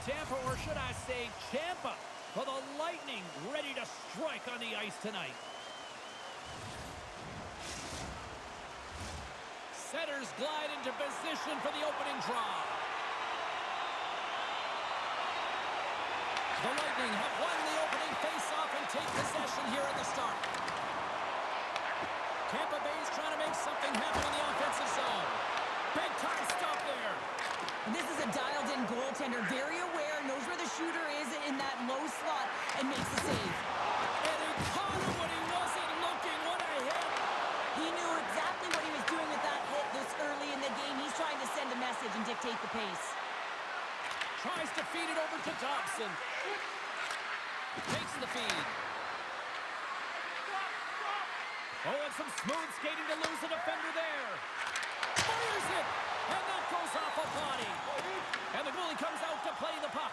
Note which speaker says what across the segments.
Speaker 1: Tampa, or should I say Champa, for the Lightning ready to strike on the ice tonight. Setters glide into position for the opening draw. The Lightning have won the opening face-off and take possession here at the start. Tampa Bay's trying to make something happen in the offensive zone. Big time stop there.
Speaker 2: And this is a dialed-in goaltender, very aware, knows where the shooter is in that low slot, and makes the save.
Speaker 1: And he caught him when he wasn't looking. What a hit.
Speaker 2: He knew exactly what he was doing with that hit this early in the game. He's trying to send a message and dictate the pace.
Speaker 1: Tries to feed it over to Dobson. Takes the feed. Oh, and some smooth skating to lose the defender there. Fires it! And that goes off a body. And the goalie comes out to play the puck.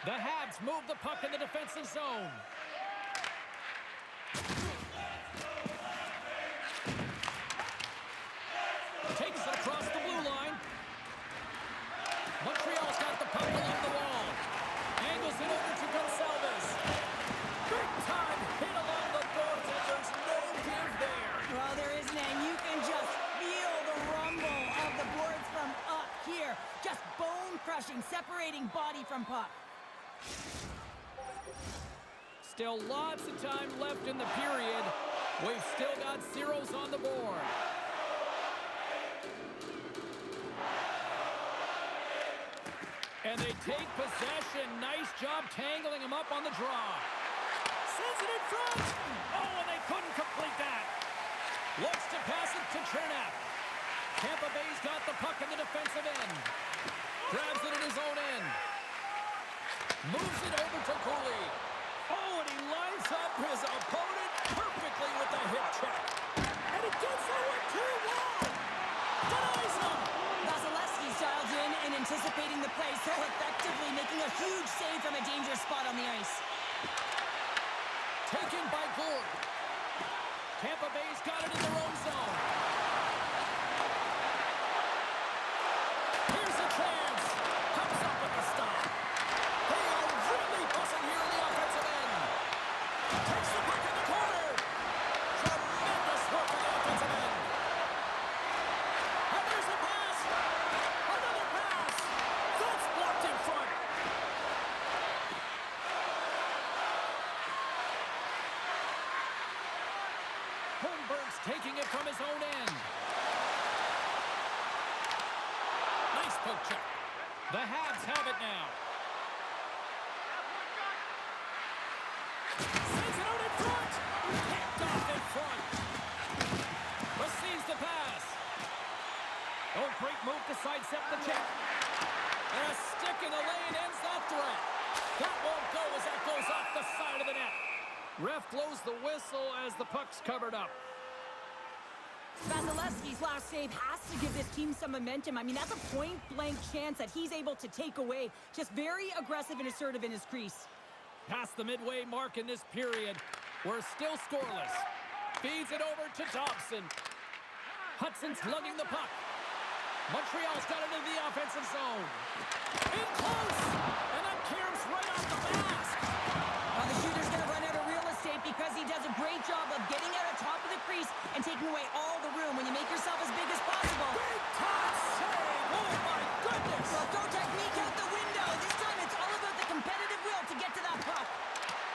Speaker 1: The Habs move the puck in the defensive zone. Takes it across the blue line. Montreal's got the puck along the wall. Angles it over to Gonçalves. Big time hit along the boards, and there's no give there.
Speaker 2: Well, there isn't, and you can just feel the rumble of the boards from up here. Just bone-crushing, separating body from puck.
Speaker 1: Still lots of time left in the period. We've still got zeros on the board. And they take possession. Nice job tangling him up on the draw. Sends it in front. Oh, and they couldn't complete that. Looks to pass it to Chernak. Tampa Bay's got the puck in the defensive end. Grabs it in his own end. Moves it over to Cooley. Oh, and he lines up his opponent perfectly with the hip check. And he gets that one too. Wow! Denies him.
Speaker 2: Vasilevsky's dialed in and anticipating the play so effectively, making a huge save from a dangerous spot on the ice.
Speaker 1: Taken by Gourde. Tampa Bay's got it in their own zone. Here's a chance. Comes up with the stop. They are really buzzing here in the offensive end. Takes the puck in the corner. Tremendous work on the offensive end. And there's a pass. Another pass. That's blocked in front. Holmberg's taking it from his own end. Nice poke check. The Habs have it now. Sends it out in front. Picked off in front. Receives the pass. Oh, great move to sidestep the check. And a stick in the lane ends that threat. That won't go as that goes off the side of the net. Ref blows the whistle as the puck's covered up.
Speaker 2: Vasilevsky's last save has to give this team some momentum. I mean, that's a point-blank chance that he's able to take away. Just very aggressive and assertive in his crease.
Speaker 1: Past the midway mark in this period, we're still scoreless. Feeds it over to Dobson. Hudson's lugging the puck. Montreal's got it into the offensive zone. In close! And that caroms right off the mask.
Speaker 2: Well, the shooter's going to run out of real estate because he does a great job of getting out of top of the crease and taking away all the room when you make yourself as big as possible.
Speaker 1: Big time save! Oh my goodness!
Speaker 2: Well, throw technique out the window. This time it's all about the competitive will to get to that puck.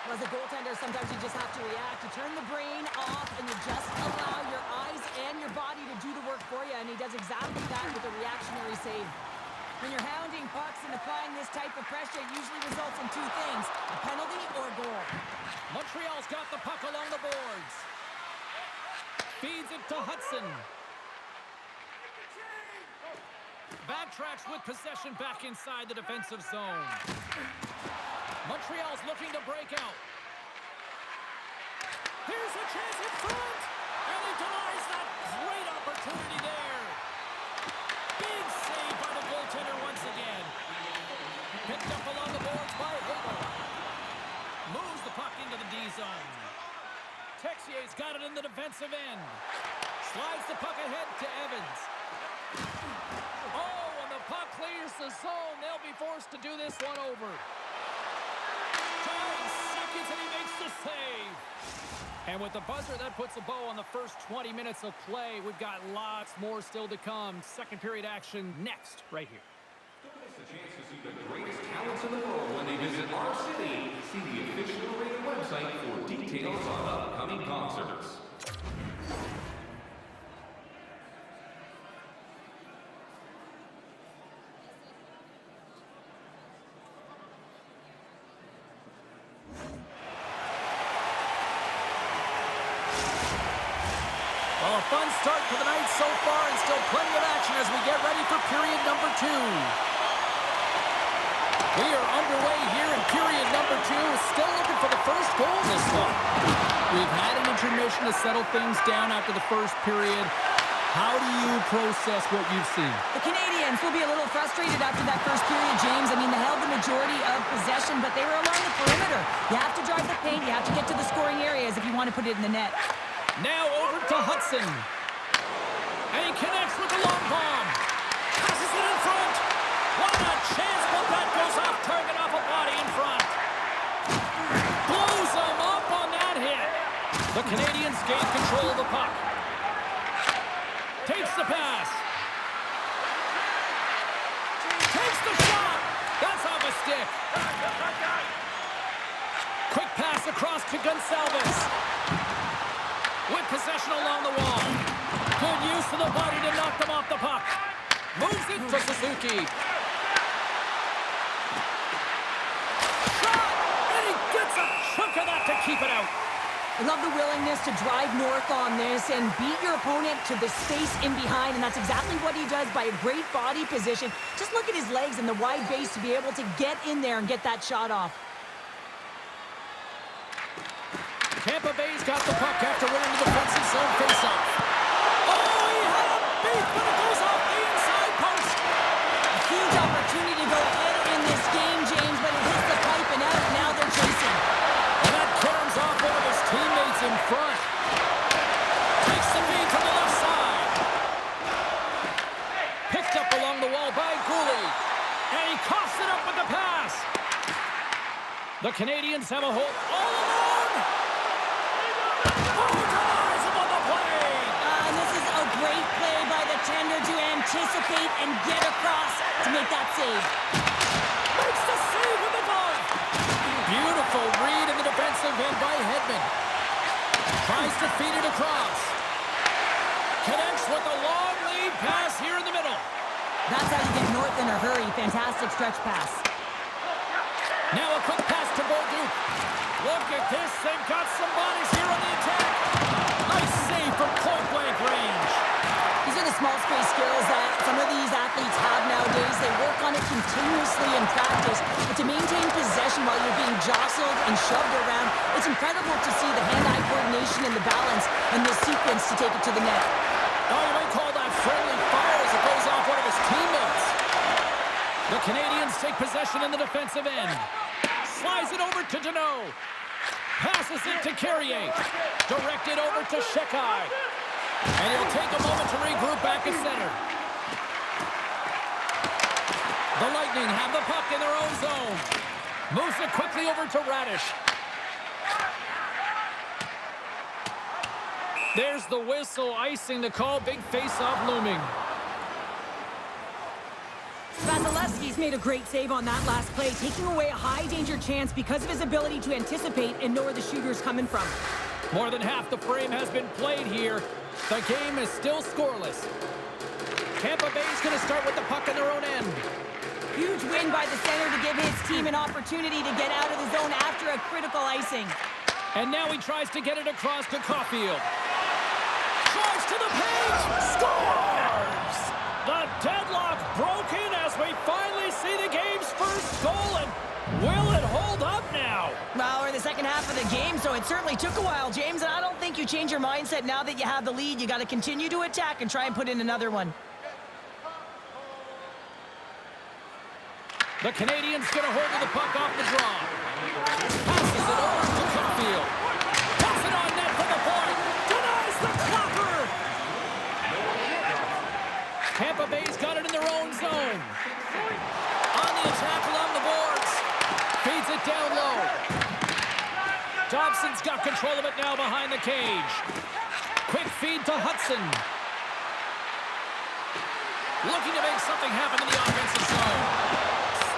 Speaker 2: Well, as a goaltender, sometimes you just have to react. You turn the brain off and you just allow your eyes and your body to do the work for you, and he does exactly that with a reactionary save. When you're hounding pucks and applying this type of pressure, it usually results in two things: a penalty or a goal.
Speaker 1: Montreal's got the puck along the boards. Feeds it to Hudson. Backtracks with possession back inside the defensive zone. Montreal's looking to break out. Here's a chance in front! And he denies that great opportunity there. Big save by the goaltender once again. Picked up along the boards by Hagel. Moves the puck into the D zone. Texier's got it in the defensive end. Slides the puck ahead to Evans. Oh, and the puck clears the zone. They'll be forced to do this one over. 5 seconds and he makes the save. And with the buzzer, that puts a bow on the first 20 minutes of play. We've got lots more still to come. Second period action next, right here.
Speaker 3: It's a chance to see the greatest talents in the world when they visit our city. See the official arena website for details on upcoming concerts.
Speaker 1: Well, a fun start to the night so far and still plenty of action as we get ready for period number 2. We are underway here in period number 2, still looking for the first goal in this one. We've had an intermission to settle things down after the first period. How do you process what you've seen?
Speaker 2: The Canadians will be a little frustrated after that first period, James. I mean, they held the majority of possession, but they were along the perimeter. You have to drive the paint. You have to get to the scoring areas if you want to put it in the net.
Speaker 1: Now over to Hudson. And he connects with the long bomb. Passes it in front. What a chance, but that goes off target off a body in front. Blows him up on that hit. The Canadians gain control of the puck. Takes the pass. Takes the shot. That's off a stick. Quick pass across to Gonsalves. With possession along the wall. Good use of the body to knock them off the puck. Moves it to Suzuki. Shot! And he gets a chunk of that to keep it out.
Speaker 2: I love the willingness to drive north on this and beat your opponent to the space in behind, and that's exactly what he does by a great body position. Just look at his legs and the wide base to be able to get in there and get that shot off.
Speaker 1: Tampa Bay's got the puck after winning the defensive zone faceoff. Oh, he had a beat, but it goes off the inside post.
Speaker 2: A huge opportunity to go ahead in this game, James, but it hits the pipe and out. Now they're chasing.
Speaker 1: And that caroms off one of his teammates in front. Takes the feed to the left side. Picked up along the wall by Gooley. And he coughs it up with the pass. The Canadians have a hold all alone.
Speaker 2: And this is a great play by the tender to anticipate and get across to make that save.
Speaker 1: Makes the save with the glove. Beautiful read in the defensive end by Hedman. Tries to feed it across. Connects with a long lead pass here in the middle.
Speaker 2: That's how you get north in a hurry. Fantastic stretch pass.
Speaker 1: Now a quick pass to Bolduc. Look at this. They've got some bodies here on the attack. Nice save from point-blank range.
Speaker 2: These are the small space skills that some of these athletes have nowadays. They work on it continuously in practice. But to maintain possession while you're being jostled and shoved around, it's incredible to see the hand-eye coordination and the balance in this sequence to take it to the net.
Speaker 1: Oh, you might call that friendly fire as it goes off one of his teammates. The Canadians take possession in the defensive end. Slides it over to Deneau. Passes it to Carrier. Directed over to Shekai. And he'll take a moment to regroup back at center. The Lightning have the puck in their own zone. Moves it quickly over to Radish. There's the whistle, icing the call. Big face-off looming.
Speaker 2: Vasilevsky's made a great save on that last play, taking away a high-danger chance because of his ability to anticipate and know where the shooter's coming from.
Speaker 1: More than half the frame has been played here. The game is still scoreless. Tampa Bay's going to start with the puck in their own end.
Speaker 2: Huge win by the center to give his team an opportunity to get out of the zone after a critical icing.
Speaker 1: And now he tries to get it across to Caulfield. Drives to the paint! Scores! The deadlock broken as we finally see the game's first goal, and will it hold up now?
Speaker 2: Well, we're in the second half of the game, so it certainly took a while, James, and I don't think you change your mindset now that you have the lead. You got to continue to attack and try and put in another one.
Speaker 1: The Canadians get a hold of the puck off the draw. Passes it over to Caulfield. Puts it on net for the point. Denies the blocker. Tampa Bay's got it in their own zone. Thompson's got control of it now behind the cage. Quick feed to Hudson. Looking to make something happen in the offensive zone.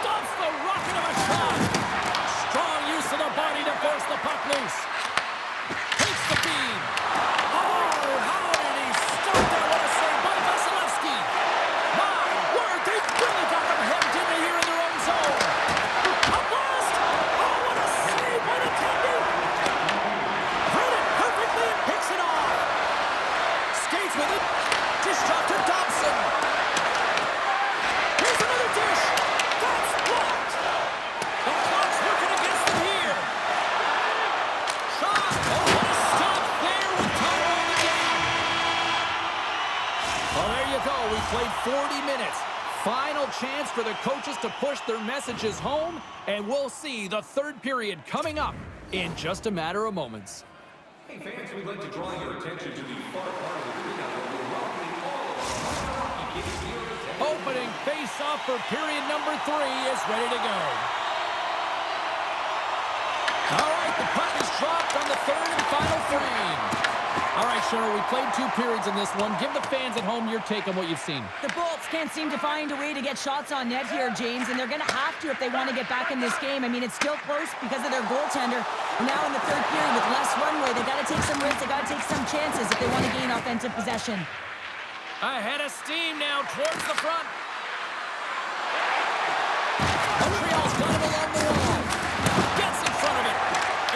Speaker 1: Stops the rocket of a shot. Strong use of the body to force the puck loose. Takes the feed. Oh, how did he stop that? What a save by Vasilevsky. My word, they really got them hemmed in here in their own zone. A blast. Oh, what a save by the Tendy. Read it perfectly and picks it off. Skates with it. Dish drop to Dobson. Here's another dish. That's blocked. The clock's working against them here. Shot. Oh, what a stop there with time on the game. Well, there you go. We played 40 minutes. Final chance for the coaches to push their messages home, and we'll see the third period coming up in just a matter of moments.
Speaker 3: Hey fans, we'd like to draw your attention to the far part of the arena where we're welcoming all of our hockey kids here today.
Speaker 1: Opening face-off for period number 3 is ready to go. All right, the puck is dropped on the third and final frame. All right, Cheryl, we played 2 periods in this one. Give the fans at home your take on what you've seen.
Speaker 2: The Bolts can't seem to find a way to get shots on net here, James, and they're going to have to if they want to get back in this game. I mean, it's still close because of their goaltender. Now in the third period with less runway, they got to take some risks, they got to take some chances if they want to gain offensive possession.
Speaker 1: Ahead of steam now towards the front. Montreal's got him along the wall. Gets in front of it.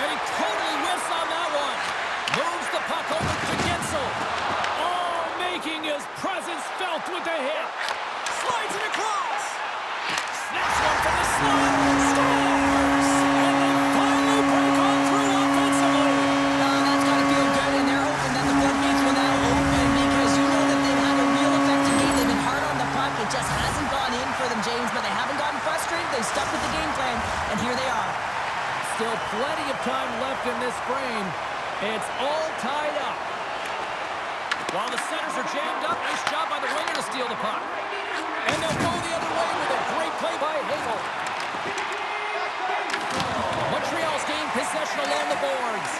Speaker 1: And he totally whiffs on that one. Moves the puck over to Gensel. Oh, making his presence felt with the hit. Slides it across. Snaps one from the slot. Scores! And they finally break on through offensively.
Speaker 2: That's got to feel good, and they're hoping that the floodgates will now open because you know that they've had a real effective game. They've been hard on the puck. It just hasn't gone in for them, James, but they haven't gotten frustrated. They've stuck with the game plan, and here they are.
Speaker 1: Still plenty of time left in this frame. It's all tied up. While the centers are jammed up, nice job by the winger to steal the puck. And they'll go the other way with a great play by Hagel. Montreal's gained possession along the boards.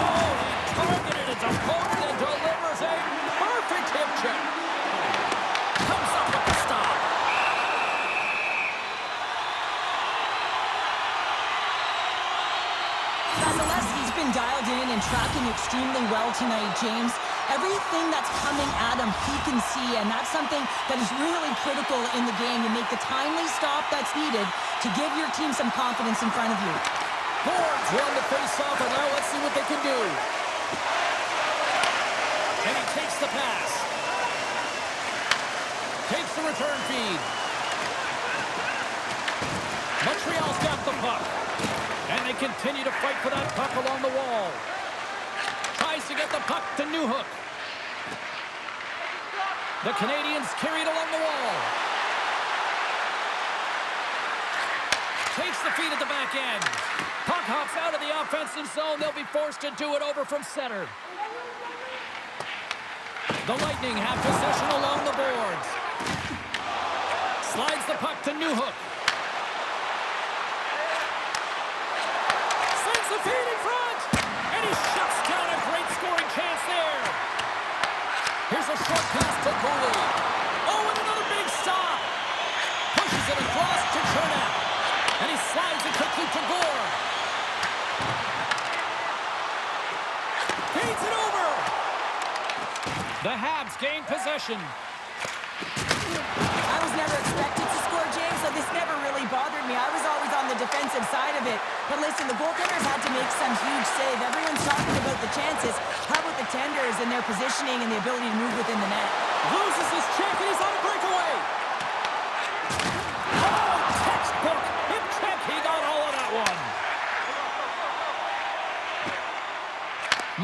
Speaker 1: Oh, he targeted his opponent and delivers a perfect hip check. Comes up with the stop.
Speaker 2: Vasilevsky's been dialed in and tracking extremely well tonight, James. Everything that's coming at him, he can see, and that's something that is really critical in the game. You make the timely stop that's needed to give your team some confidence in front of you.
Speaker 1: Boards won the face-off, and now let's see what they can do. And he takes the pass. Takes the return feed. Montreal's got the puck. And they continue to fight for that puck along the wall. Tries to get the puck to Newhook. The Canadians carry it along the wall. Takes the feed at the back end. Puck hops out of the offensive zone. They'll be forced to do it over from center. The Lightning have possession along the boards. Slides the puck to Newhook. Sends the feed in front. And he shuts down a great scoring chance there. Here's a short pass to Cooley. Oh, and another big stop. Pushes it across to Chernak. And he slides it quickly to Gore. Feeds it over. The Habs gain possession.
Speaker 2: I was never expected to score, James, so this never really bothered me. I was always on the defensive side of it. But listen, the goaltenders had to make some huge save. Everyone's talking about the chances. How about the tenders and their positioning and the ability to move within the net?
Speaker 1: Loses his check and he's on a breakaway. Oh, textbook hip check. He got all of that one.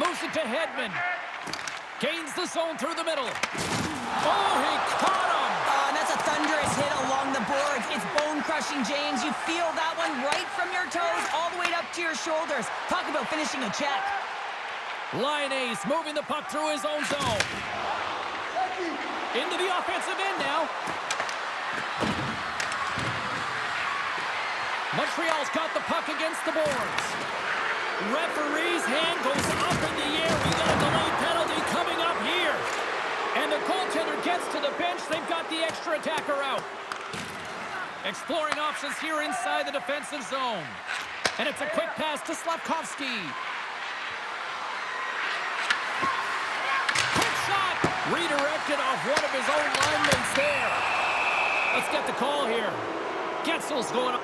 Speaker 1: Moves it to Hedman. Gains the zone through the middle. Oh, he caught him.
Speaker 2: And that's a thunderous hit along the boards. It's bone-crushing, James. You feel that one right from your toes all the way up to your shoulders. Talk about finishing a check.
Speaker 1: Line ace moving the puck through his own zone. Into the offensive end now. Montreal's got the puck against the boards. Referee's hand goes up in the air. We got a delayed penalty coming up here. And the goaltender gets to the bench. They've got the extra attacker out. Exploring options here inside the defensive zone. And it's a quick pass to Slavkovsky. Quick shot! Redirected off one of his own line mates there. Let's get the call here. Getzel's going up.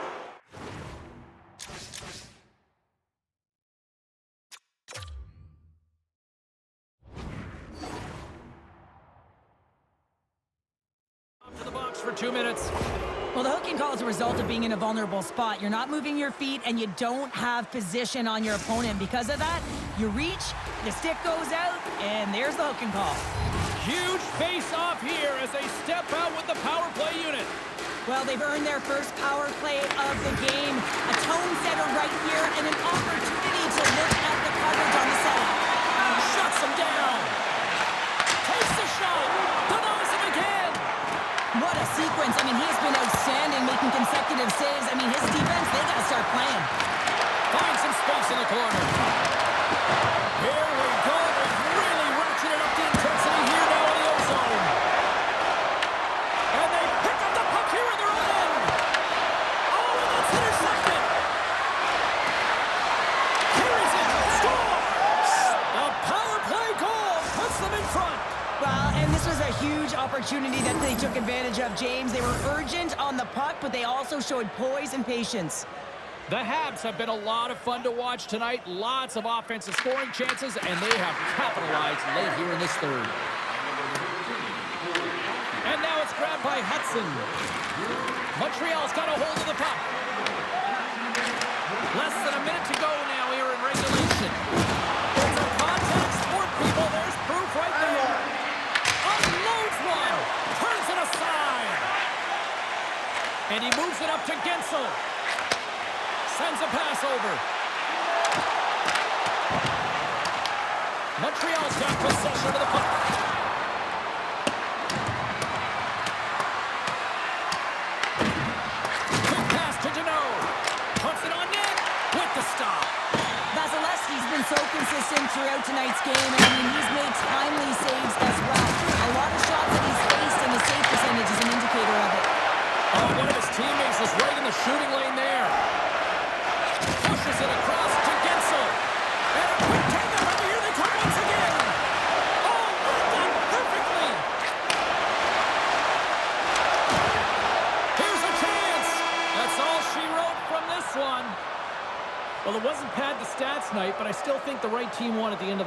Speaker 1: To the box for 2 minutes.
Speaker 2: Well, the hooking call is a result of being in a vulnerable spot. You're not moving your feet, and you don't have position on your opponent. Because of that, you reach, the stick goes out, and there's the hooking call.
Speaker 1: Huge face-off here as they step out with the power play unit.
Speaker 2: Well, they've earned their first power play of the game. A tone setter right here, and an opportunity to look at the coverage on the side.
Speaker 1: Shuts him down. Takes the shot. Denies him again.
Speaker 2: What a sequence. I mean, he's been outstanding, making consecutive saves. I mean, his defense, they got to start playing.
Speaker 1: Finds some space in the corner. Here we go. They've really ratcheted up the intensity here now in the O-zone. And they pick up the puck here in their own end. Oh, and that's intercepted. Carries it. Scores. A power play goal puts them in front.
Speaker 2: Well, and this was a huge opportunity that they took advantage of, James. They were urgent on the puck, but they also showed poise and patience.
Speaker 1: The Habs have been a lot of fun to watch tonight. Lots of offensive scoring chances, and they have capitalized late here in this third. And now it's grabbed by Hudson. Montreal's got a hold of the puck. Less than a minute to go now here in regulation. It's a contact sport, people. There's proof right there. Unloads one. Turns it aside. And he moves it up to Gensel. Sends a pass over. Montreal's got possession of the puck. Quick pass to Deneau. Puts it on net with the stop.
Speaker 2: Vasilevsky's been so consistent throughout tonight's game, and I mean, he's made timely saves as well. A lot of shots that he's faced, and the save percentage is an indicator of it.
Speaker 1: Oh, one of his teammates is right in the shooting lane there. Pushes it across to Gensel. And a quick takeoff over here. They come once again. Oh, lined up perfectly. Here's a chance. That's all she wrote from this one. Well, it wasn't pad the stats night, but I still think the right team won at the end of the